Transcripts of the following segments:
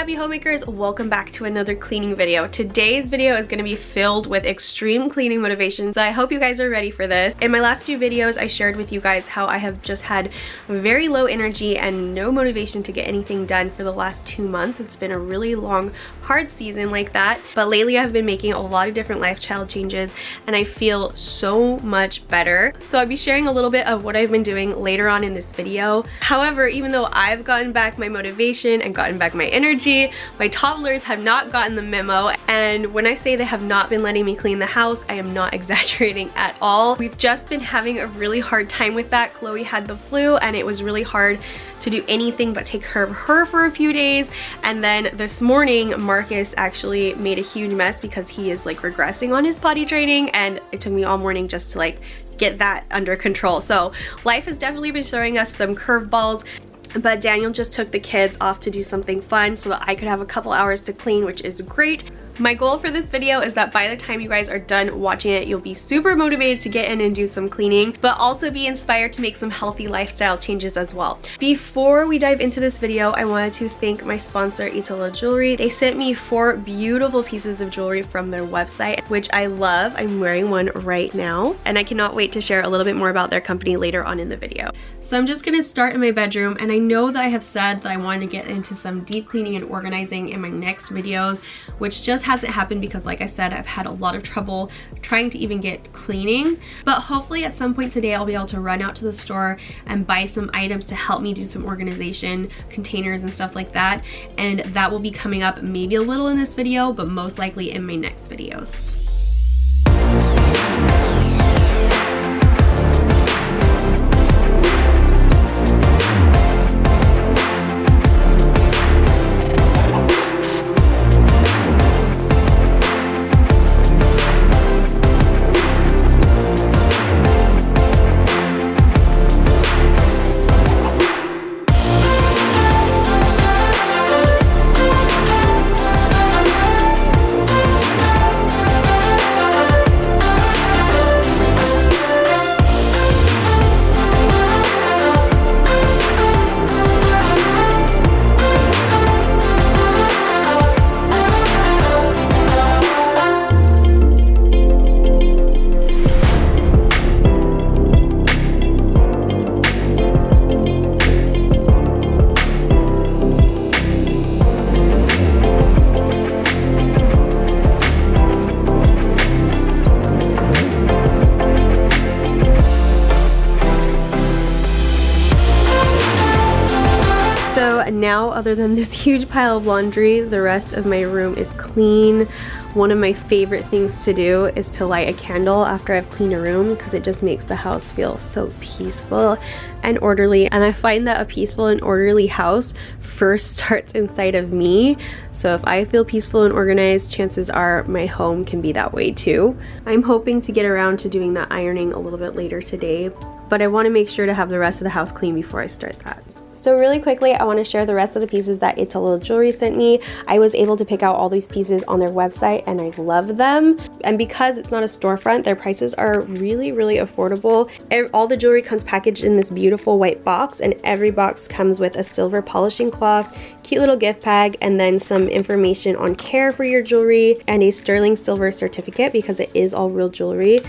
happy homemakers, welcome back to another cleaning video. Today's video is going to be filled with extreme cleaning motivations. I hope you guys are ready for this. In my last few videos I shared with you guys how I have just had very low energy and no motivation to get anything done for the last 2 months. It's been a really long, hard season like that, but lately I've been making a lot of different lifestyle changes and I feel so much better. So I'll be sharing a little bit of what I've been doing later on in this video. However, even though I've gotten back my motivation and gotten back my energy, my toddlers have not gotten the memo, and when I say they have not been letting me clean the house, I am not exaggerating at all. We've just been having a really hard time with that. Chloe had the flu and it was really hard to do anything but take care of her for a few days, and then this morning Marcus actually made a huge mess because he is like regressing on his potty training, and it took me all morning just to like get that under control. So life has definitely been throwing us some curveballs. But Daniel just took the kids off to do something fun so that I could have a couple hours to clean, which is great. My goal for this video is that by the time you guys are done watching it, you'll be super motivated to get in and do some cleaning, but also be inspired to make some healthy lifestyle changes as well. Before we dive into this video, I wanted to thank my sponsor, ITALO Jewelry. They sent me 4 beautiful pieces of jewelry from their website, which I love. I'm wearing one right now, and I cannot wait to share a little bit more about their company later on in the video. So I'm just gonna start in my bedroom, and I know that I have said that I wanted to get into some deep cleaning and organizing in my next videos, which just hasn't happened because, like I said, I've had a lot of trouble trying to even get cleaning. But hopefully at some point today I'll be able to run out to the store and buy some items to help me do some organization, containers and stuff like that, and that will be coming up maybe a little in this video, but most likely in my next videos. Now, other than this huge pile of laundry, the rest of my room is clean. One of my favorite things to do is to light a candle after I've cleaned a room because it just makes the house feel so peaceful and orderly. And I find that a peaceful and orderly house first starts inside of me. So if I feel peaceful and organized, chances are my home can be that way too. I'm hoping to get around to doing that ironing a little bit later today, but I want to make sure to have the rest of the house clean before I start that. So really quickly, I want to share the rest of the pieces that ITALO Jewelry sent me. I was able to pick out all these pieces on their website and I love them. And because it's not a storefront, their prices are really, really affordable. All the jewelry comes packaged in this beautiful white box, and every box comes with a silver polishing cloth, cute little gift bag, and then some information on care for your jewelry and a sterling silver certificate because it is all real jewelry.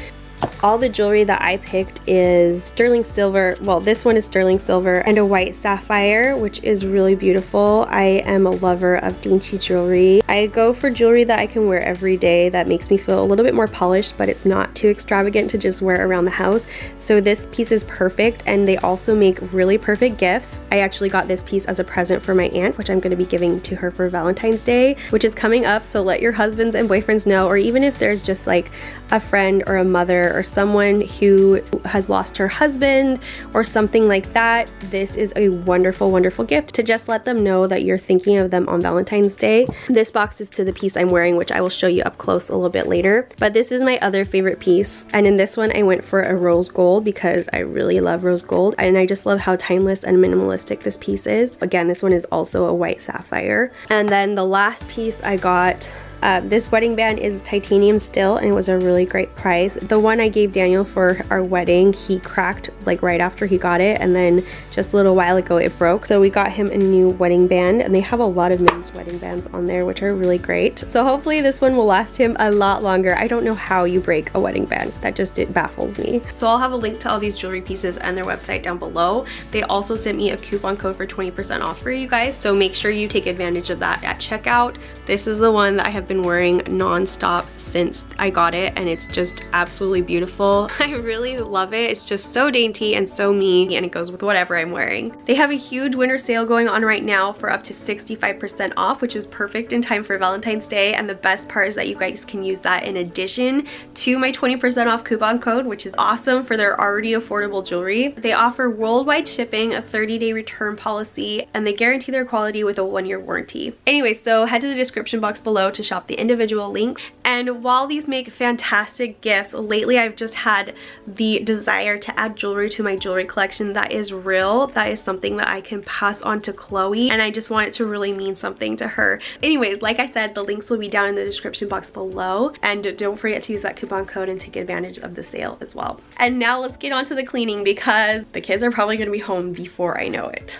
All the jewelry that I picked is sterling silver. Well, this one is sterling silver and a white sapphire, which is really beautiful. I am a lover of dainty jewelry. I go for jewelry that I can wear every day that makes me feel a little bit more polished, but it's not too extravagant to just wear around the house. So this piece is perfect, and they also make really perfect gifts. I actually got this piece as a present for my aunt, which I'm going to be giving to her for Valentine's Day, which is coming up. So let your husbands and boyfriends know, or even if there's just like a friend or a mother or someone who has lost her husband or something like that, this is a wonderful, wonderful gift to just let them know that you're thinking of them on Valentine's Day. This box is to the piece I'm wearing, which I will show you up close a little bit later. But this is my other favorite piece, and in this one I went for a rose gold because I really love rose gold, and I just love how timeless and minimalistic this piece is. Again, this one is also a white sapphire. And then the last piece I got This wedding band is titanium still, and it was a really great price. The one I gave Daniel for our wedding, he cracked like right after he got it, and then just a little while ago it broke. So we got him a new wedding band, and they have a lot of men's wedding bands on there, which are really great. So hopefully this one will last him a lot longer. I don't know how you break a wedding band. It baffles me. So I'll have a link to all these jewelry pieces and their website down below. They also sent me a coupon code for 20% off for you guys, so make sure you take advantage of that at checkout. This is the one that I have been wearing non-stop since I got it, and it's just absolutely beautiful. I really love it. It's just so dainty and so me, and it goes with whatever I'm wearing. They have a huge winter sale going on right now for up to 65% off, which is perfect in time for Valentine's Day, and the best part is that you guys can use that in addition to my 20% off coupon code, which is awesome for their already affordable jewelry. They offer worldwide shipping, a 30-day return policy, and they guarantee their quality with a 1-year warranty. Anyway, so head to the description box below to shop the individual links. And while these make fantastic gifts, lately I've just had the desire to add jewelry to my jewelry collection that is real, that is something that I can pass on to Chloe, and I just want it to really mean something to her. Anyways, like I said, the links will be down in the description box below, and don't forget to use that coupon code and take advantage of the sale as well. And now let's get on to the cleaning, because the kids are probably going to be home before I know it.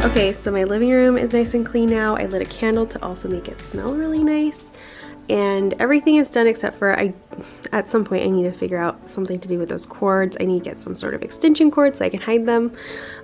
Okay, so my living room is nice and clean now. I lit a candle to also make it smell really nice. And everything is done except for at some point I need to figure out something to do with those cords. I need to get some sort of extension cord so I can hide them.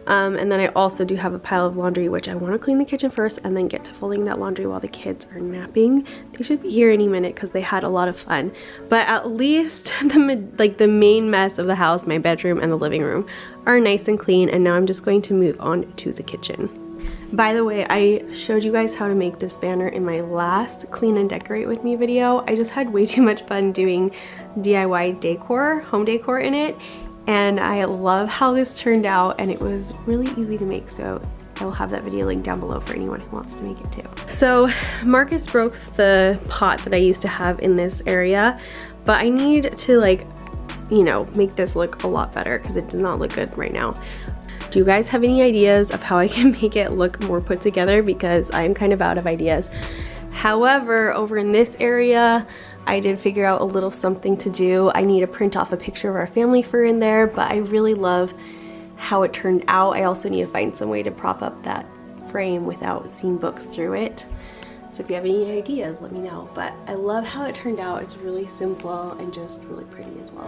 And then I also do have a pile of laundry, which I want to clean the kitchen first and then get to folding that laundry while the kids are napping. They should be here any minute because they had a lot of fun. But at least the main mess of the house, my bedroom and the living room, are nice and clean. And now I'm just going to move on to the kitchen. By the way, I showed you guys how to make this banner in my last clean and decorate with me video. I just had way too much fun doing DIY decor, home decor in it, and I love how this turned out, and it was really easy to make, so I will have that video linked down below for anyone who wants to make it too. So Marcus broke the pot that I used to have in this area, but I need to make this look a lot better because it does not look good right now. Do you guys have any ideas of how I can make it look more put together? Because I'm kind of out of ideas. However, over in this area, I did figure out a little something to do. I need to print off a picture of our family fur in there, but I really love how it turned out. I also need to find some way to prop up that frame without seeing books through it. So if you have any ideas, let me know. But I love how it turned out. It's really simple and just really pretty as well.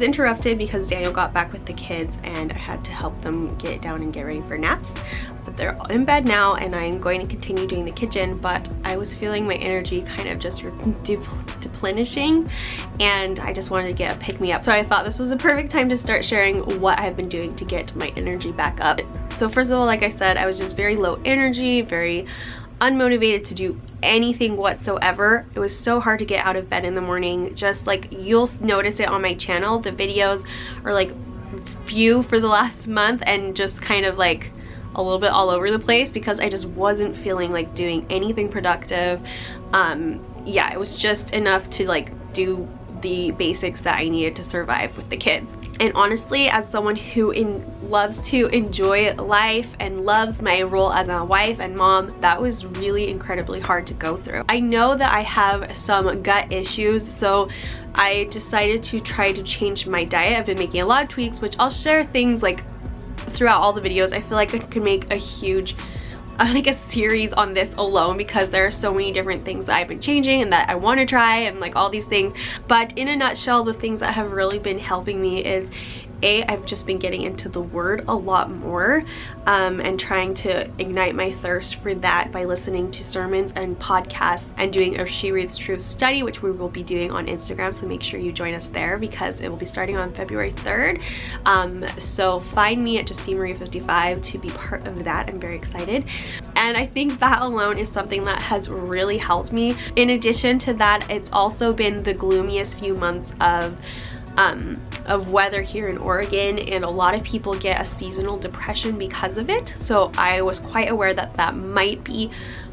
was interrupted because Daniel got back with the kids and I had to help them get down and get ready for naps. But they're all in bed now and I'm going to continue doing the kitchen, but I was feeling my energy kind of just deplenishing and I just wanted to get a pick-me-up. So I thought this was a perfect time to start sharing what I've been doing to get my energy back up. So first of all, like I said, I was just very low energy, very unmotivated to do anything whatsoever. It was so hard to get out of bed in the morning. Just like, you'll notice it on my channel, the videos are like few for the last month and just kind of like a little bit all over the place because I just wasn't feeling like doing anything productive. Yeah, it was just enough to like do the basics that I needed to survive with the kids. And honestly, as someone who loves to enjoy life and loves my role as a wife and mom, that was really incredibly hard to go through. I know that I have some gut issues, so I decided to try to change my diet. I've been making a lot of tweaks, which I'll share things like throughout all the videos. I feel like I could make a huge like a series on this alone because there are so many different things that I've been changing and that I want to try and like all these things. But in a nutshell, the things that have really been helping me is I've just been getting into the word a lot more and trying to ignite my thirst for that by listening to sermons and podcasts and doing a She Reads Truth study, which we will be doing on Instagram, so make sure you join us there because it will be starting on February 3rd. So find me at Justine Marie 55 to be part of that. I'm very excited, and I think that alone is something that has really helped me. In addition to that, it's also been the gloomiest few months of weather here in Oregon, and a lot of people get a seasonal depression because of it. So I was quite aware that that might be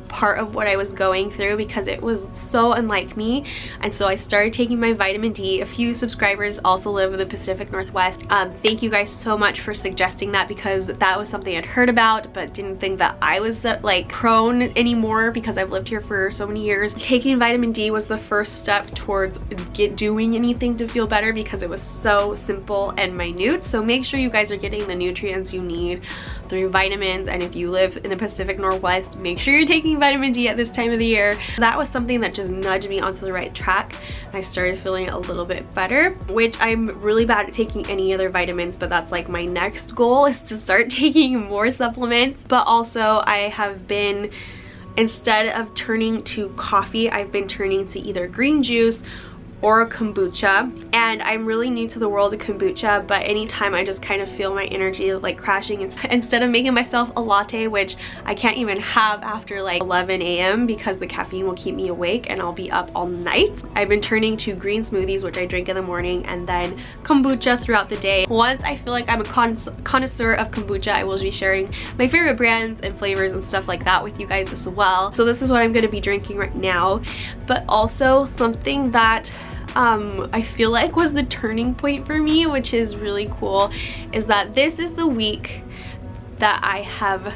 part of what I was going through because it was so unlike me. And so I started taking my vitamin D. A few subscribers also live in the Pacific Northwest. Thank you guys so much for suggesting that because that was something I'd heard about but didn't think that I was like prone anymore because I've lived here for so many years. Taking vitamin D was the first step towards doing anything to feel better because it was so simple and minute. So make sure you guys are getting the nutrients you need through vitamins, and if you live in the Pacific Northwest, make sure you're taking vitamin D at this time of the year. That was something that just nudged me onto the right track. I started feeling a little bit better, which I'm really bad at taking any other vitamins, but that's like my next goal is to start taking more supplements. But also I have been, instead of turning to coffee, I've been turning to either green juice or kombucha. And I'm really new to the world of kombucha, but anytime I just kind of feel my energy like crashing, instead of making myself a latte, which I can't even have after like 11 a.m. because the caffeine will keep me awake and I'll be up all night, I've been turning to green smoothies, which I drink in the morning, and then kombucha throughout the day. Once I feel like I'm a connoisseur of kombucha, I will be sharing my favorite brands and flavors and stuff like that with you guys as well. So this is what I'm going to be drinking right now. But also something that I feel like was the turning point for me, which is really cool, is that this is the week that I have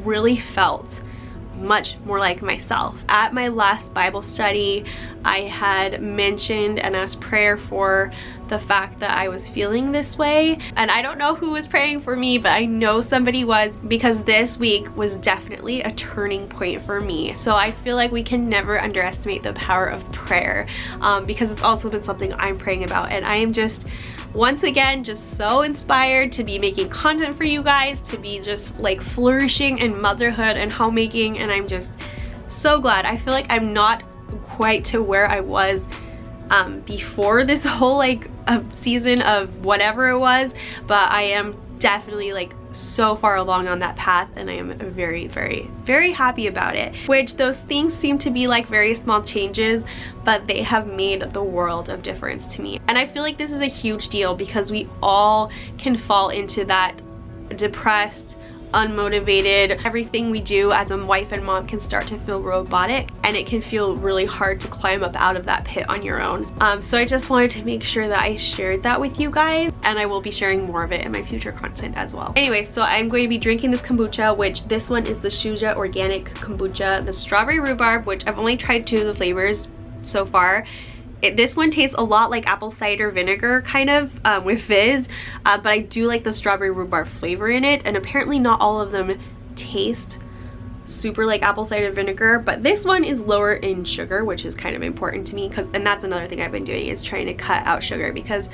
really felt much more like myself. At my last Bible study, I had mentioned and asked prayer for the fact that I was feeling this way, and I don't know who was praying for me, but I know somebody was, because this week was definitely a turning point for me. So I feel like we can never underestimate the power of prayer, because it's also been something I'm praying about, and I am just once again just so inspired to be making content for you guys, to be just like flourishing in motherhood and homemaking, and I'm just so glad. I feel like I'm not quite to where I was before this whole like season of whatever it was, but I am definitely like so far along on that path, and I am very, very, very happy about it. Which those things seem to be like very small changes, but they have made the world of difference to me. And I feel like this is a huge deal because we all can fall into that depressed, unmotivated, everything we do as a wife and mom can start to feel robotic, and it can feel really hard to climb up out of that pit on your own. So I just wanted to make sure that I shared that with you guys, and I will be sharing more of it in my future content as well. Anyway, so I'm going to be drinking this kombucha, which this one is the Shuja Organic Kombucha, the strawberry rhubarb, which I've only tried 2 of the flavors so far. This one tastes a lot like apple cider vinegar kind of with fizz, but I do like the strawberry rhubarb flavor in it, and apparently not all of them taste super like apple cider vinegar, but this one is lower in sugar, which is kind of important to me, and that's another thing I've been doing, is trying to cut out sugar, because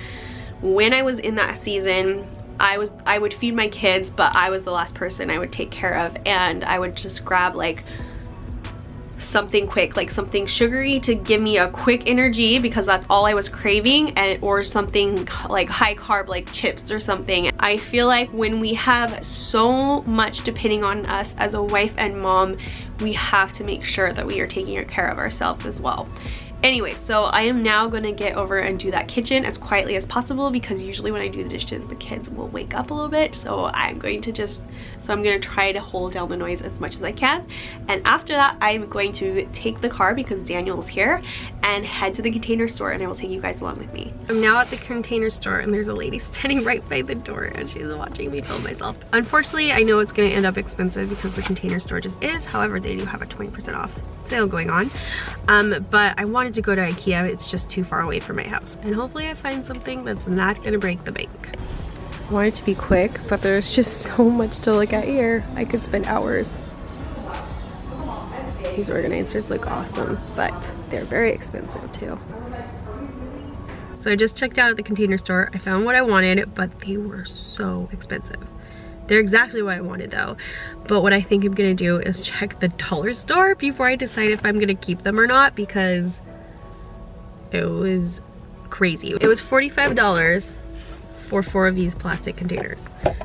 when I was in that season, I would feed my kids, but I was the last person I would take care of, and I would just grab like something quick, like something sugary to give me a quick energy, because that's all I was craving, and or something like high carb like chips or something. I feel like when we have so much depending on us as a wife and mom, we have to make sure that we are taking care of ourselves as well. Anyway, so I am now going to get over and do that kitchen as quietly as possible, because usually when I do the dishes, the kids will wake up a little bit. So I'm going to try to hold down the noise as much as I can. And after that, I'm going to take the car, because Daniel's here, and head to the Container Store, and I will take you guys along with me. I'm now at the Container Store, and there's a lady standing right by the door, and she's watching me film myself. Unfortunately, I know it's going to end up expensive because the Container Store just is. However, they do have a 20% off sale going on. But I wanted to go to IKEA. It's just too far away from my house, and hopefully I find something that's not gonna break the bank. I want it to be quick, but there's just so much to look at here. I could spend hours. These organizers look awesome, but they're very expensive too. So I just checked out at the Container Store. I found what I wanted, but they were so expensive. They're exactly what I wanted though. But what I think I'm gonna do is check the dollar store before I decide if I'm gonna keep them or not, because it was crazy. It was $45 for 4 of these plastic containers.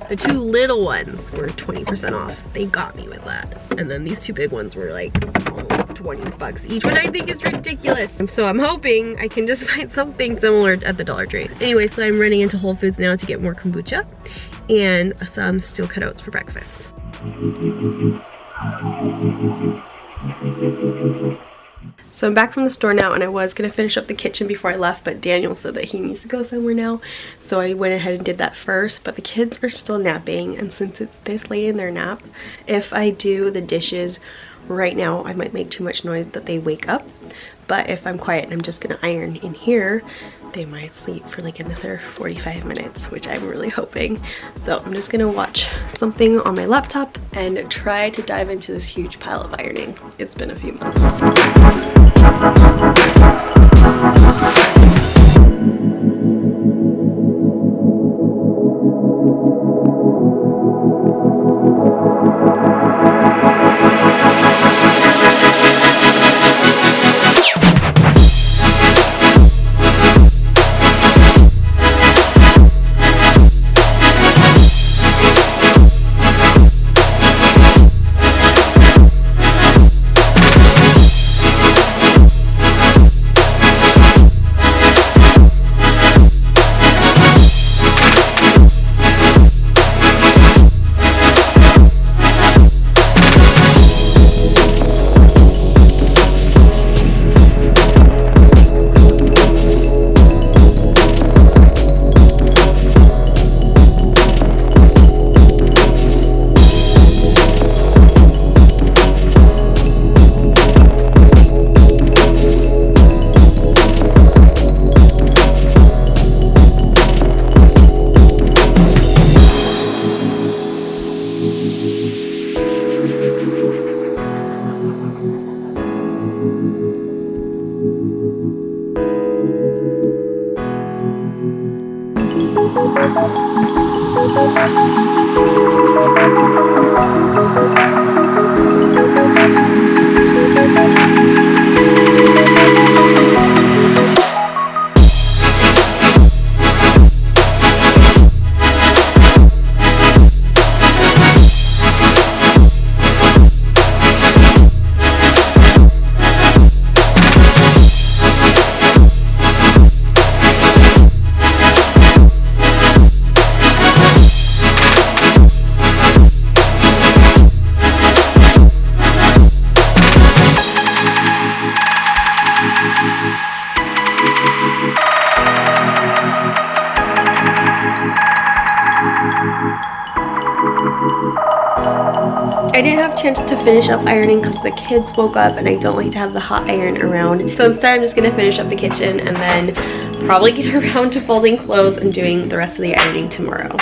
The 2 little ones were 20% off. They got me with that. And then these 2 big ones were like 20 bucks each, which I think is ridiculous. So I'm hoping I can just find something similar at the Dollar Tree. Anyway, so I'm running into Whole Foods now to get more kombucha and some steel cutouts for breakfast. So I'm back from the store now, and I was gonna finish up the kitchen before I left, but Daniel said that he needs to go somewhere now, so I went ahead and did that first. But the kids are still napping, and since it's this late in their nap, if I do the dishes right now, I might make too much noise that they wake up. But if I'm quiet and I'm just gonna iron in here, they might sleep for like another 45 minutes, which I'm really hoping. So I'm just gonna watch something on my laptop and try to dive into this huge pile of ironing. It's been a few months. I didn't have a chance to finish up ironing because the kids woke up and I don't like to have the hot iron around. So instead I'm just going to finish up the kitchen and then probably get around to folding clothes and doing the rest of the ironing tomorrow.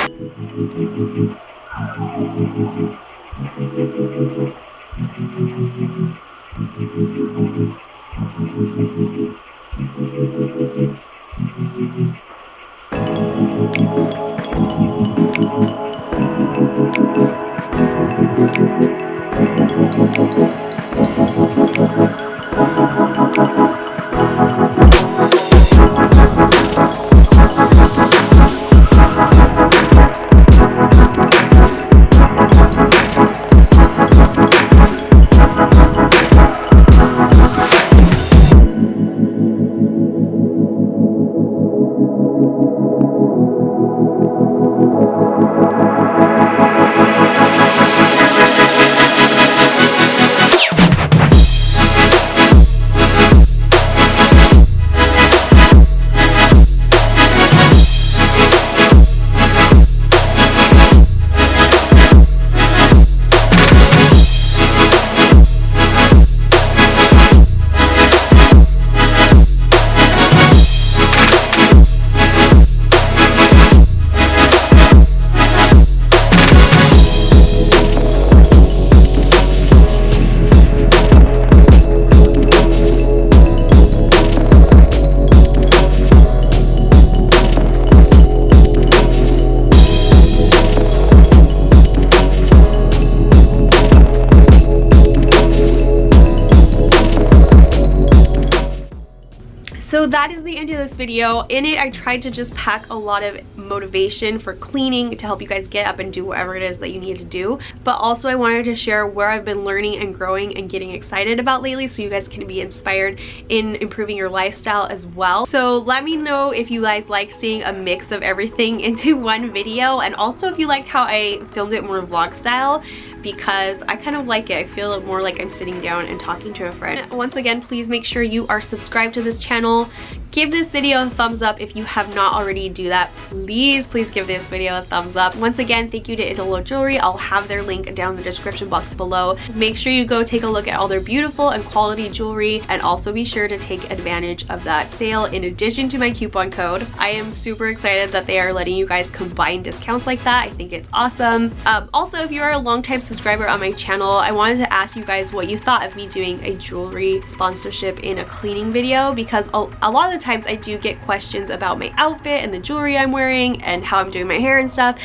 So that is the end of this video. In it, I tried to just pack a lot of motivation for cleaning to help you guys get up and do whatever it is that you need to do. But also I wanted to share where I've been learning and growing and getting excited about lately, so you guys can be inspired in improving your lifestyle as well. So let me know if you guys like seeing a mix of everything into one video, and also if you liked how I filmed it more vlog style, because I kind of like it. I feel more like I'm sitting down and talking to a friend. Once again, please make sure you are subscribed to this channel. Give this video a thumbs up if you have not already. Do that. Please give this video a thumbs up. Once again, thank you to ITALO Jewelry. I'll have their link down in the description box below. Make sure you go take a look at all their beautiful and quality jewelry, and also be sure to take advantage of that sale in addition to my coupon code. I am super excited that they are letting you guys combine discounts like that. I think it's awesome. Also, if you are a longtime subscriber on my channel, I wanted to ask you guys what you thought of me doing a jewelry sponsorship in a cleaning video, because a lot of the times I do get questions about my outfit and the jewelry I'm wearing and how I'm doing my hair and stuff,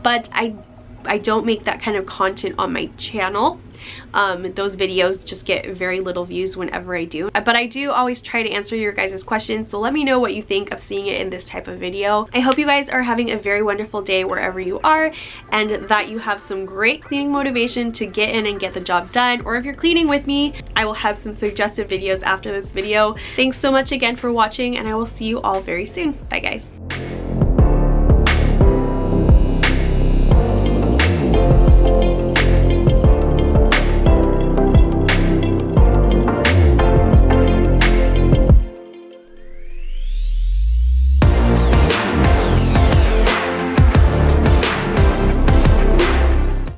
but I don't make that kind of content on my channel. Those videos just get very little views whenever I do, but I do always try to answer your guys' questions, so let me know what you think of seeing it in this type of video. I hope you guys are having a very wonderful day wherever you are, and that you have some great cleaning motivation to get in and get the job done. Or if you're cleaning with me, I will have some suggested videos after this video. Thanks so much again for watching, and I will see you all very soon. Bye guys.